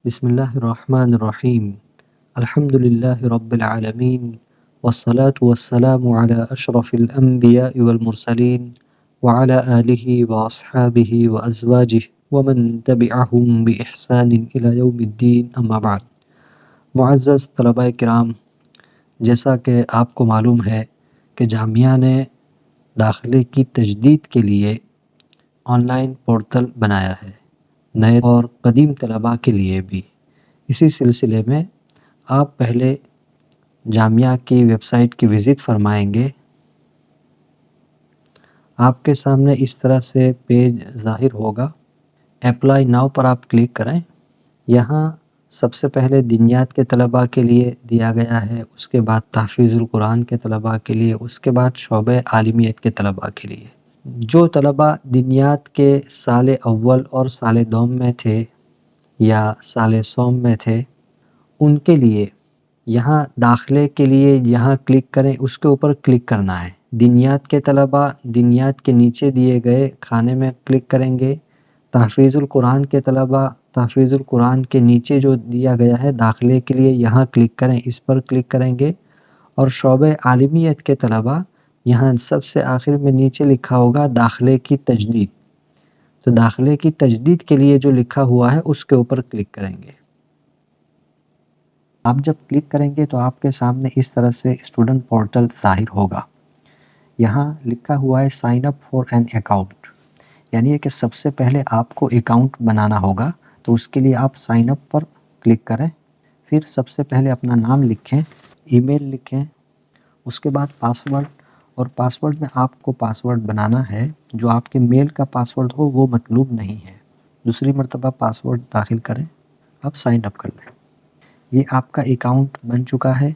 بسم اللہ الرحمن الرحیم الحمد للہ رب العالمین والصلاة والسلام علی اشرف الانبیاء والمرسلین وعلی آلہ واصحابہ وازواجہ ومن تبعہم بإحسان الی یوم الدین اما بعد۔ معزز طلباء کرام، جیسا کہ آپ کو معلوم ہے کہ جامعہ نے داخلے کی تجدید کے لیے آن لائن پورٹل بنایا ہے، نئے اور قدیم طلباء کے لیے بھی۔ اسی سلسلے میں آپ پہلے جامعہ کی ویب سائٹ کی وزٹ فرمائیں گے۔ آپ کے سامنے اس طرح سے پیج ظاہر ہوگا۔ اپلائی ناؤ پر آپ کلک کریں۔ یہاں سب سے پہلے دینیات کے طلباء کے لیے دیا گیا ہے، اس کے بعد تحفیظ القرآن کے طلباء کے لیے، اس کے بعد شعبہ عالمیت کے طلباء کے لیے۔ جو طلباء دینیات کے سال اول اور سال دوم میں تھے یا سال سوم میں تھے، ان کے لیے یہاں داخلے کے لیے یہاں کلک کریں، اس کے اوپر کلک کرنا ہے۔ دینیات کے طلباء دینیات کے نیچے دیے گئے کھانے میں کلک کریں گے۔ تحفیظ القرآن کے طلباء تحفیظ القرآن کے نیچے جو دیا گیا ہے داخلے کے لیے یہاں کلک کریں، اس پر کلک کریں گے۔ اور شعبہ عالمیت کے طلباء یہاں سب سے آخر میں نیچے لکھا ہوگا داخلے کی تجدید، تو داخلے کی تجدید کے لیے جو لکھا ہوا ہے اس کے اوپر کلک کریں گے۔ آپ جب کلک کریں گے تو آپ کے سامنے اس طرح سے اسٹوڈنٹ پورٹل ظاہر ہوگا۔ یہاں لکھا ہوا ہے sign up for an account, یعنی کہ سب سے پہلے آپ کو اکاؤنٹ بنانا ہوگا، تو اس کے لیے آپ سائن اپ پر کلک کریں۔ پھر سب سے پہلے اپنا نام لکھیں، ای میل لکھیں، اس کے بعد پاسورڈ، اور پاسورڈ میں آپ کو پاسورڈ بنانا ہے جو آپ کے میل کا پاسورڈ ہو، وہ مطلوب نہیں ہے۔ دوسری مرتبہ پاسورڈ داخل کریں، اب سائن اپ کر لیں۔ یہ آپ کا اکاؤنٹ بن چکا ہے۔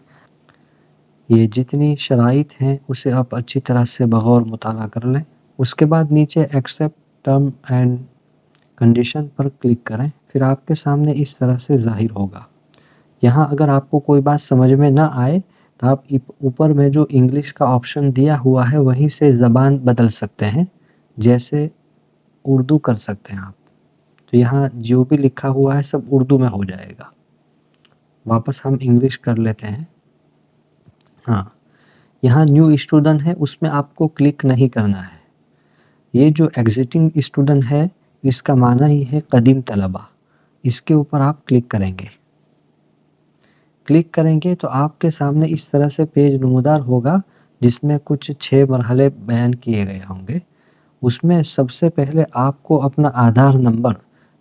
یہ جتنی شرائط ہیں اسے آپ اچھی طرح سے بغور مطالعہ کر لیں۔ اس کے بعد نیچے accept term and condition per click کریں، پھر آپ کے سامنے اس طرح سے ظاہر ہوگا۔ یہاں اگر آپ کو کوئی بات سمجھ میں نہ آئے تو آپ اوپر میں جو انگلش کا آپشن دیا ہوا ہے وہیں سے زبان بدل سکتے ہیں، جیسے اردو کر سکتے ہیں آپ۔ تو یہاں جو بھی لکھا ہوا ہے سب اردو میں ہو جائے گا۔ واپس ہم انگلش کر لیتے ہیں۔ ہاں، یہاں نیو اسٹوڈنٹ ہے، اس میں آپ کو کلک نہیں کرنا ہے۔ یہ جو ایگزٹنگ اسٹوڈنٹ ہے اس کا معنی ہی ہے قدیم طلباء، اس کے اوپر آپ کلک کریں گے۔ کلک کریں گے تو آپ کے سامنے اس طرح سے پیج نمودار ہوگا جس میں کچھ 6 مرحلے بیان کیے گئے ہوں گے۔ اس میں سب سے پہلے آپ کو اپنا آدھار نمبر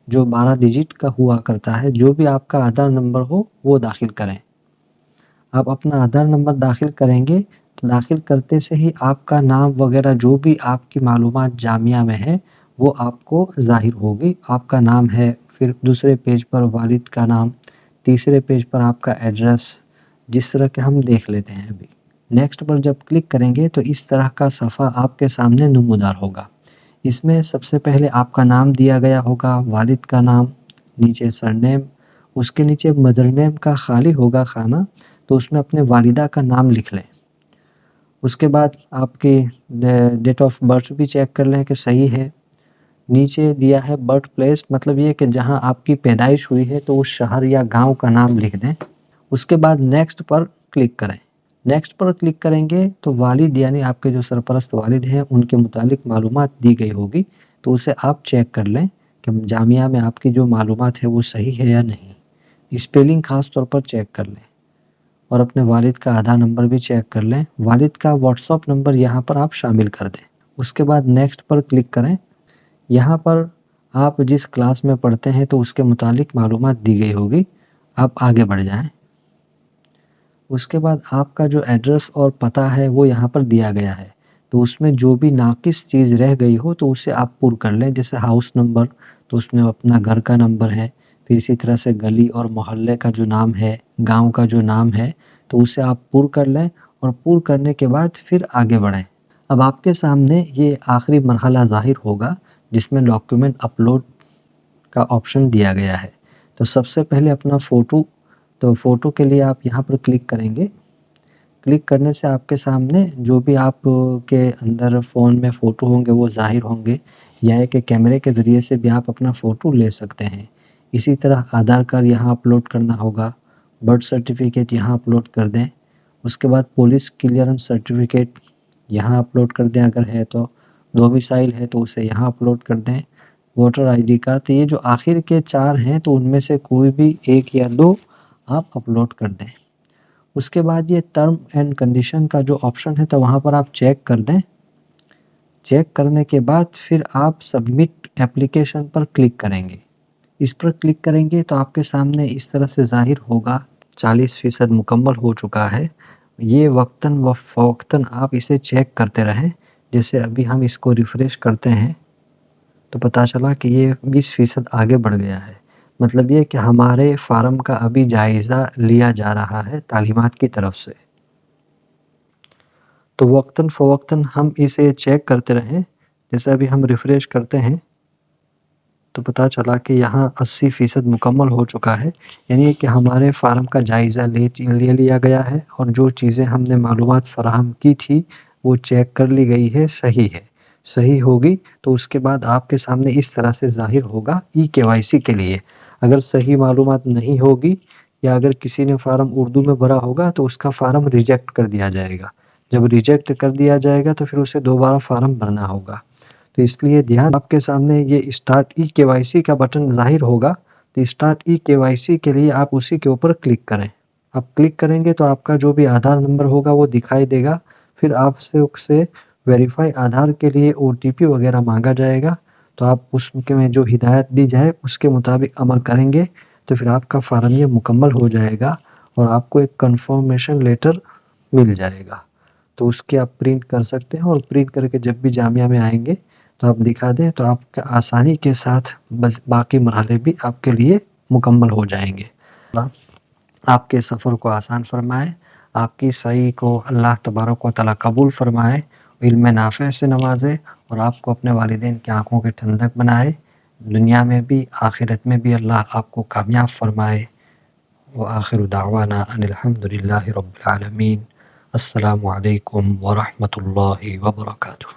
جو 12 ڈیجٹ کا ہوا کرتا ہے، جو بھی آپ کا آدھار نمبر ہو وہ داخل کریں۔ آپ اپنا آدھار نمبر داخل کریں گے تو داخل کرتے سے ہی آپ کا نام وغیرہ جو بھی آپ کی معلومات جامعہ میں ہے وہ آپ کو ظاہر ہوگی۔ آپ کا نام ہے، پھر دوسرے پیج پر والد کا نام، تیسرے پیج پر آپ کا ایڈریس، جس طرح کہ ہم دیکھ لیتے ہیں ابھی۔ نیکسٹ پر جب کلک کریں گے تو اس طرح کا صفحہ آپ کے سامنے نمودار ہوگا۔ اس میں سب سے پہلے آپ کا نام دیا گیا ہوگا، والد کا نام، نیچے سرنیم، اس کے نیچے مدر نیم کا خالی ہوگا خانہ، تو اس میں اپنے والدہ کا نام لکھ لیں۔ اس کے بعد آپ کی ڈیٹ آف برتھ بھی چیک کر لیں کہ صحیح ہے۔ نیچے دیا ہے برتھ پلیس، مطلب یہ کہ جہاں آپ کی پیدائش ہوئی ہے تو اس شہر یا گاؤں کا نام لکھ دیں۔ اس کے بعد نیکسٹ پر کلک کریں۔ نیکسٹ پر کلک کریں گے تو والد یعنی آپ کے جو سرپرست والد ہیں ان کے متعلق معلومات دی گئی ہوگی، تو اسے آپ چیک کر لیں کہ جامعہ میں آپ کی جو معلومات ہے وہ صحیح ہے یا نہیں۔ اسپیلنگ خاص طور پر چیک کر لیں، اور اپنے والد کا آدھار نمبر بھی چیک کر لیں۔ والد کا واٹس ایپ نمبر یہاں پر آپ شامل کر دیں۔ اس کے بعد نیکسٹ پر کلک کریں۔ یہاں پر آپ جس کلاس میں پڑھتے ہیں تو اس کے متعلق معلومات دی گئی ہوگی، آپ آگے بڑھ جائیں۔ اس کے بعد آپ کا جو ایڈریس اور پتہ ہے وہ یہاں پر دیا گیا ہے، تو اس میں جو بھی ناقص چیز رہ گئی ہو تو اسے آپ پور کر لیں، جیسے ہاؤس نمبر تو اس میں اپنا گھر کا نمبر ہے، پھر اسی طرح سے گلی اور محلے کا جو نام ہے، گاؤں کا جو نام ہے، تو اسے آپ پور کر لیں، اور پور کرنے کے بعد پھر آگے بڑھیں۔ اب آپ کے سامنے یہ آخری مرحلہ ظاہر ہوگا جس میں ڈاکیومنٹ اپلوڈ کا آپشن دیا گیا ہے۔ تو سب سے پہلے اپنا فوٹو، تو فوٹو کے لیے آپ یہاں پر کلک کریں گے۔ کلک کرنے سے آپ کے سامنے جو بھی آپ کے اندر فون میں فوٹو ہوں گے وہ ظاہر ہوں گے، یا کہ کیمرے کے ذریعے سے بھی آپ اپنا فوٹو لے سکتے ہیں، اسی طرح آدھار کارڈ یہاں اپلوڈ کرنا ہوگا، برتھ سرٹیفکیٹ یہاں اپلوڈ کر دیں، اس کے بعد پولیس کلیئرنس سرٹیفکیٹ یہاں اپلوڈ کر دیں اگر ہے تو، ڈومیسائل ہے تو اسے یہاں اپلوڈ کر دیں، ووٹر آئی ڈی کارڈ۔ تو یہ جو آخر کے 4 ہیں تو ان میں سے کوئی بھی 1 یا 2 آپ اپلوڈ کر دیں۔ اس کے بعد یہ ٹرم اینڈ کنڈیشن کا جو آپشن ہے تو وہاں پر آپ چیک کر دیں۔ چیک کرنے کے بعد پھر آپ سبمٹ اپلیکیشن پر کلک کریں گے۔ اس پر کلک کریں گے تو آپ کے سامنے اس طرح سے ظاہر ہوگا 40% مکمل ہو چکا ہے۔ یہ وقتاً و فوقتاً آپ اسے چیک کرتے رہیں۔ جیسے ابھی ہم اس کو ریفریش کرتے ہیں تو پتہ چلا کہ یہ 20% آگے بڑھ گیا ہے۔ مطلب یہ کہ ہمارے فارم کا ابھی جائزہ لیا جا رہا ہے تعلیمات کی طرف سے۔ تو وقتاً فوقتاً ہم اسے چیک کرتے رہیں۔ جیسے ابھی ہم ریفریش کرتے ہیں تو پتہ چلا کہ یہاں 80% مکمل ہو چکا ہے، یعنی کہ ہمارے فارم کا جائزہ لے لیا گیا ہے اور جو چیزیں ہم نے معلومات فراہم کی تھی وہ چیک کر لی گئی ہے، صحیح ہے۔ صحیح ہوگی تو اس کے بعد آپ کے سامنے اس طرح سے ظاہر ہوگا KYC کے لیے۔ اگر صحیح معلومات نہیں ہوگی یا اگر کسی نے فارم اردو میں بھرا ہوگا تو اس کا فارم ریجیکٹ کر دیا جائے گا۔ جب ریجیکٹ کر دیا جائے گا تو پھر اسے دوبارہ فارم بھرنا ہوگا۔ تو اس لیے دھیان، آپ کے سامنے یہ اسٹارٹ KYC کا بٹن ظاہر ہوگا، تو اسٹارٹ KYC کے لیے آپ اسی کے اوپر کلک کریں۔ آپ کلک کریں گے تو آپ کا جو بھی آدھار نمبر ہوگا وہ دکھائی دے گا، پھر آپ سے ویریفائی آدھار کے لیے OTP وغیرہ مانگا جائے گا، تو آپ اس میں جو ہدایت دی جائے اس کے مطابق عمل کریں گے تو پھر آپ کا فارم یہ مکمل ہو جائے گا اور آپ کو ایک کنفرمیشن لیٹر مل جائے گا۔ تو اس کے آپ پرنٹ کر سکتے ہیں اور پرنٹ کر کے جب بھی جامعہ میں آئیں گے تو آپ دکھا دیں تو آپ کا آسانی کے ساتھ بس باقی مرحلے بھی آپ کے لیے مکمل ہو جائیں گے۔ آپ کے سفر کو آسان فرمائے، آپ کی سعی کو اللہ تبارک و تعالی قبول فرمائے، علم نافع سے نوازے اور آپ کو اپنے والدین کی آنکھوں کی ٹھنڈک بنائے، دنیا میں بھی آخرت میں بھی اللہ آپ کو کامیاب فرمائے۔ وآخر دعوانا ان الحمدللہ رب العالمین۔ السلام علیکم ورحمۃ اللہ وبرکاتہ۔